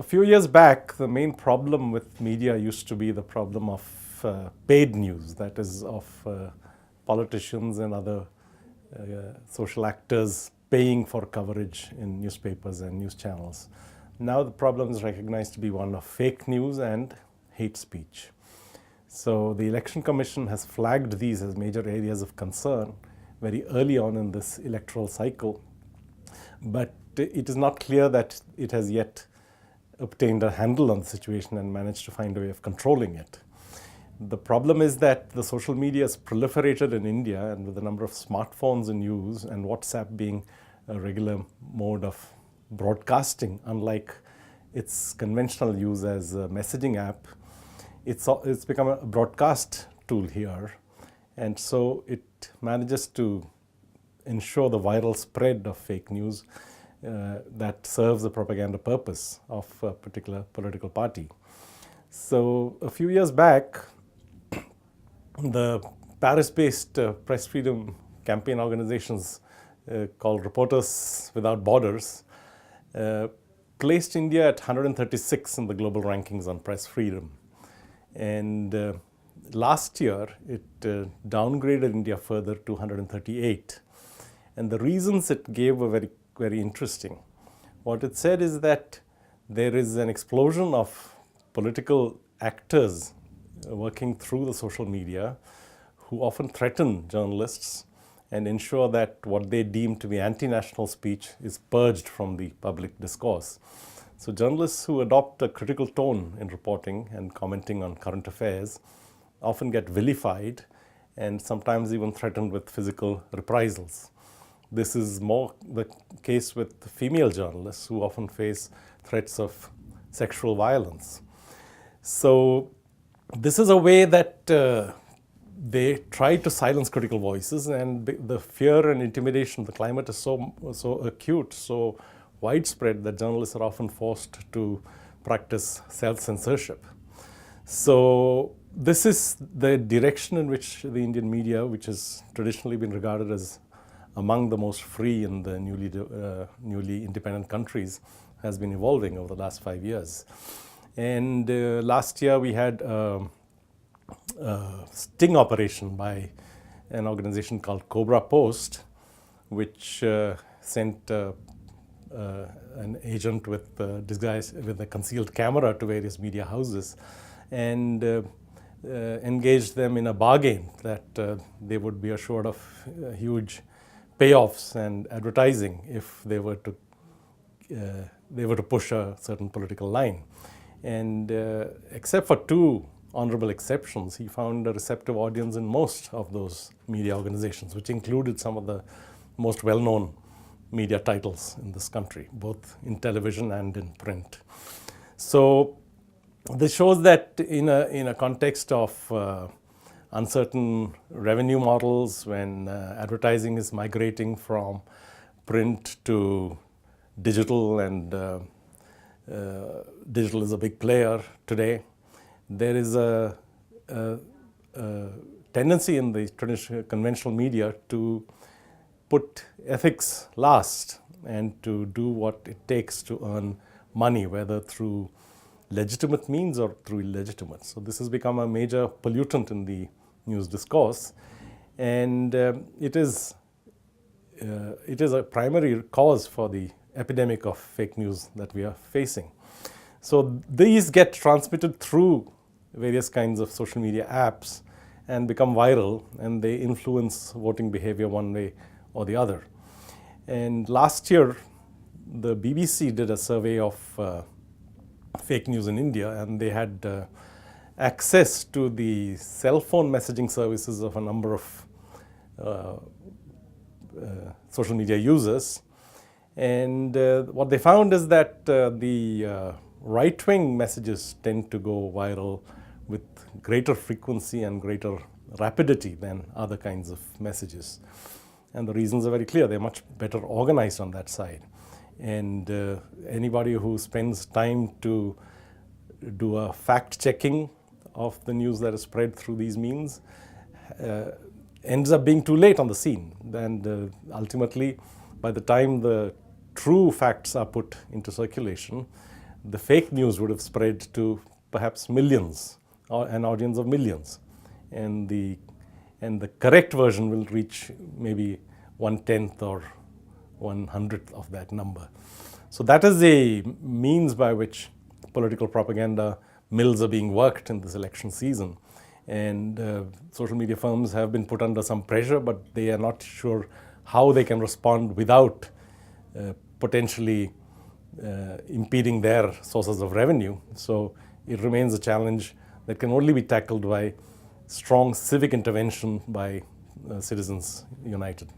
a few years back, the main problem with media used to be the problem of paid news, that is, of politicians and other social actors paying for coverage in newspapers and news channels. Now the problem is recognized to be one of fake news and hate speech. So the Election Commission has flagged these as major areas of concern very early on in this electoral cycle, but it is not clear that it has yet obtained a handle on the situation and managed to find a way of controlling it. The problem is that the social media has proliferated in India, and with the number of smartphones in use and WhatsApp being a regular mode of broadcasting, unlike its conventional use as a messaging app, it's become a broadcast tool here, and so it manages to ensure the viral spread of fake news that serves the propaganda purpose of a particular political party. So a few years back, the Paris-based press freedom campaign organizations called Reporters Without Borders placed India at 136 in the global rankings on press freedom. And last year, it downgraded India further to 138. And the reasons it gave were very, very interesting. What it said is that there is an explosion of political actors working through the social media who often threaten journalists and ensure that what they deem to be anti-national speech is purged from the public discourse. So journalists who adopt a critical tone in reporting and commenting on current affairs often get vilified and sometimes even threatened with physical reprisals. This is more the case with female journalists who often face threats of sexual violence. So this is a way that they try to silence critical voices, and the fear and intimidation, the climate is so acute, so widespread that journalists are often forced to practice self-censorship. So this is the direction in which the Indian media, which has traditionally been regarded as among the most free in the newly independent countries, has been evolving over the last 5 years. And last year we had a sting operation by an organization called Cobra Post, which sent an agent with a concealed camera to various media houses and engaged them in a bargain that they would be assured of huge payoffs and advertising if they were to push a certain political line. And except for two honorable exceptions, he found a receptive audience in most of those media organizations, which included some of the most well-known media titles in this country, both in television and in print. So this shows that in a context of uncertain revenue models, when advertising is migrating from print to digital, and digital is a big player today, there is a tendency in the traditional conventional media to put ethics last and to do what it takes to earn money, whether through legitimate means or through illegitimate. So this has become a major pollutant in the news discourse, and it is a primary cause for the epidemic of fake news that we are facing. So these get transmitted through various kinds of social media apps and become viral, and they influence voting behavior one way or the other. And last year, the BBC did a survey of fake news in India, and they had access to the cell phone messaging services of a number of social media users. And what they found is that the right-wing messages tend to go viral with greater frequency and greater rapidity than other kinds of messages. And the reasons are very clear. They're much better organized on that side. And anybody who spends time to do a fact-checking of the news that is spread through these means ends up being too late on the scene. And ultimately, by the time the true facts are put into circulation, the fake news would have spread to perhaps millions, or an audience of millions. And the correct version will reach maybe 1/10 or 1/100th of that number. So that is a means by which political propaganda mills are being worked in this election season. And social media firms have been put under some pressure, but they are not sure how they can respond without potentially impeding their sources of revenue. So it remains a challenge that can only be tackled by strong civic intervention by citizens united.